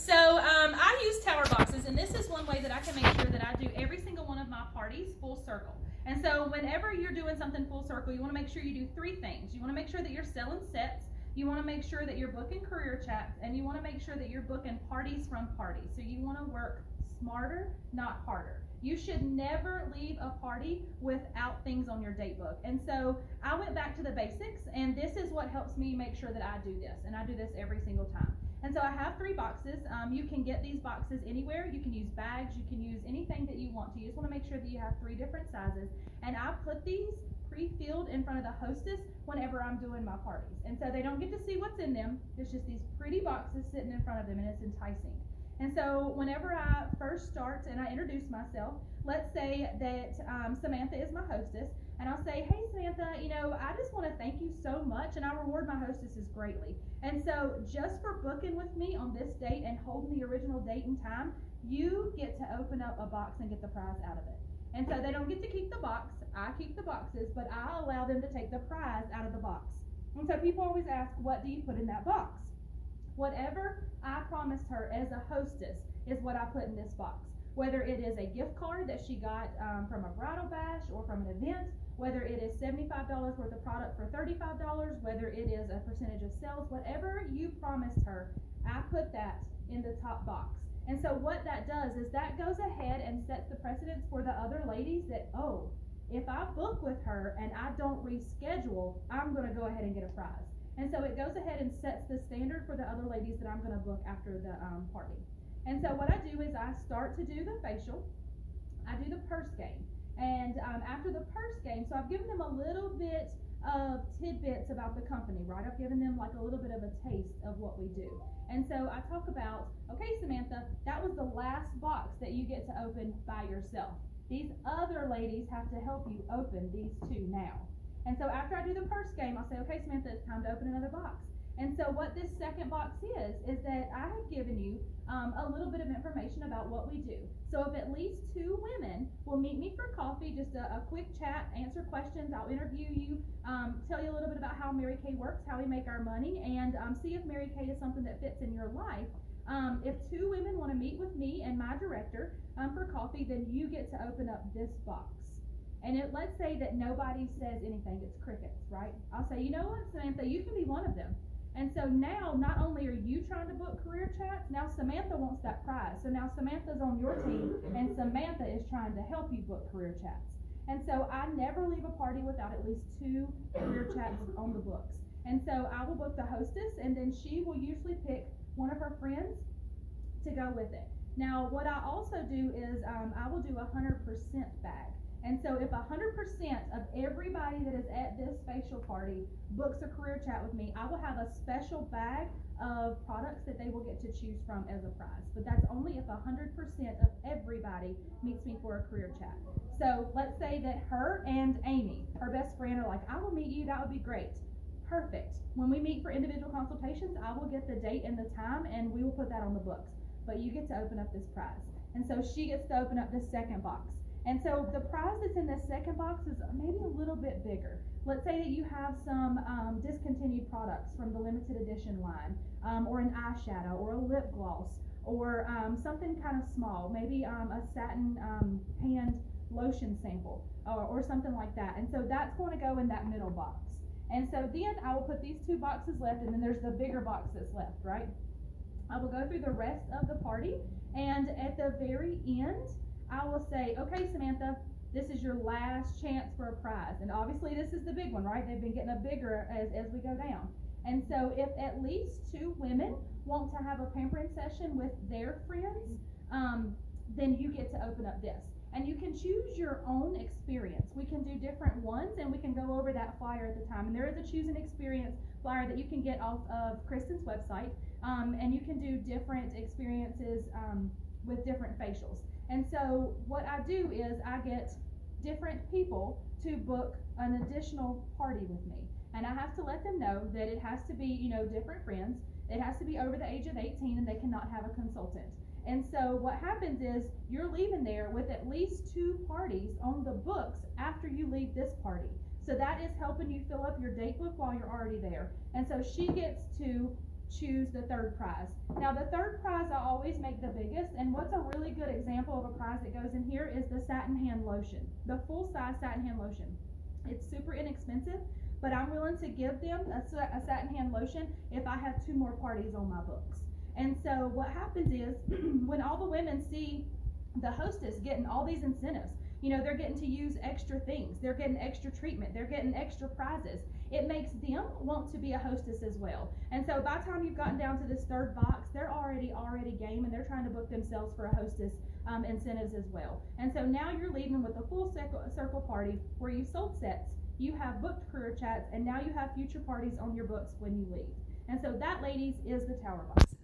So I use tower boxes, and this is one way that I can make sure that I do every single one of my parties full circle. And so whenever you're doing something full circle, you want to make sure you do three things. You want to make sure that you're selling sets, you want to make sure that you're booking career chats, and you want to make sure that you're booking parties from parties. So you want to work smarter, not harder. You should never leave a party without things on your date book. And so I went back to the basics, and this is what helps me make sure that I do this, and I do this every single time. And so I have 3 boxes. You can get these boxes anywhere. You can use bags. You can use anything that you want to. You just want to make sure that you have 3 different sizes. And I put these pre-filled in front of the hostess whenever I'm doing my parties. And so they don't get to see what's in them. It's just these pretty boxes sitting in front of them, and it's enticing. And so whenever I first start and I introduce myself, let's say that Samantha is my hostess, and I'll say, hey Samantha, I just want to thank you so much, and I reward my hostesses greatly. And so just for booking with me on this date and holding the original date and time, you get to open up a box and get the prize out of it. And so they don't get to keep the box, I keep the boxes, but I allow them to take the prize out of the box. And so people always ask, what do you put in that box? Whatever I promised her as a hostess is what I put in this box. Whether it is a gift card that she got from a bridal bash or from an event, whether it is $75 worth of product for $35, whether it is a percentage of sales, whatever you promised her, I put that in the top box. And so what that does is that goes ahead and sets the precedence for the other ladies that, oh, if I book with her and I don't reschedule, I'm going to go ahead and get a prize. And so it goes ahead and sets the standard for the other ladies that I'm going to book after the party. And so what I do is I start to do the facial, I do the purse game, and after the purse game, so I've given them a little bit of tidbits about the company, right? I've given them like a little bit of a taste of what we do. And so I talk about, okay, Samantha, that was the last box that you get to open by yourself. These other ladies have to help you open these 2 now. And so after I do the purse game, I'll say, okay, Samantha, it's time to open another box. And so what this second box is that I have given you a little bit of information about what we do. So if at least 2 women will meet me for coffee, just a quick chat, answer questions, I'll interview you, tell you a little bit about how Mary Kay works, how we make our money, and see if Mary Kay is something that fits in your life. If 2 women want to meet with me and my director for coffee, then you get to open up this box. And let's say that nobody says anything, it's crickets, right? I'll say, you know what, Samantha, you can be one of them. And so now, not only are you trying to book career chats, now Samantha wants that prize. So now Samantha's on your team, and Samantha is trying to help you book career chats. And so I never leave a party without at least 2 career chats on the books. And so I will book the hostess, and then she will usually pick one of her friends to go with it. Now, what I also do is I will do a 100% bag. And so if 100% of everybody that is at this facial party books a career chat with me, I will have a special bag of products that they will get to choose from as a prize. But that's only if 100% of everybody meets me for a career chat. So let's say that her and Amy, her best friend, are like, I will meet you, that would be great. Perfect. When we meet for individual consultations, I will get the date and the time, and we will put that on the books. But you get to open up this prize. And so she gets to open up this second box. And so the prize that's in this second box is maybe a little bit bigger. Let's say that you have some discontinued products from the limited edition line, or an eyeshadow, or a lip gloss, or something kind of small, maybe a satin hand lotion sample, or something like that. And so that's going to go in that middle box. And so then I will put these 2 boxes left, and then there's the bigger box that's left, right? I will go through the rest of the party, and at the very end, I will say, okay, Samantha, this is your last chance for a prize. And obviously this is the big one, right? They've been getting a bigger as we go down. And so if at least 2 women want to have a pampering session with their friends, then you get to open up this. And you can choose your own experience. We can do different ones, and we can go over that flyer at the time. And there is a choose an experience flyer that you can get off of Kristen's website. And you can do different experiences with different facials. And so what I do is I get different people to book an additional party with me. And I have to let them know that it has to be, different friends. It has to be over the age of 18, and they cannot have a consultant. And so what happens is you're leaving there with at least 2 parties on the books after you leave this party. So that is helping you fill up your date book while you're already there. And so she gets to choose the third prize. Now the third prize I always make the biggest, and what's a really good example of a prize that goes in here is the satin hand lotion, the full size satin hand lotion. It's super inexpensive, but I'm willing to give them a satin hand lotion if I have 2 more parties on my books. And so what happens is when all the women see the hostess getting all these incentives, you know, they're getting to use extra things, they're getting extra treatment, they're getting extra prizes, it makes them want to be a hostess as well. And so by the time you've gotten down to this third box, they're already game, and they're trying to book themselves for a hostess incentives as well. And so now you're leaving with a full circle party where you sold sets, you have booked career chats, and now you have future parties on your books when you leave. And so that, ladies, is the Tower Boxes.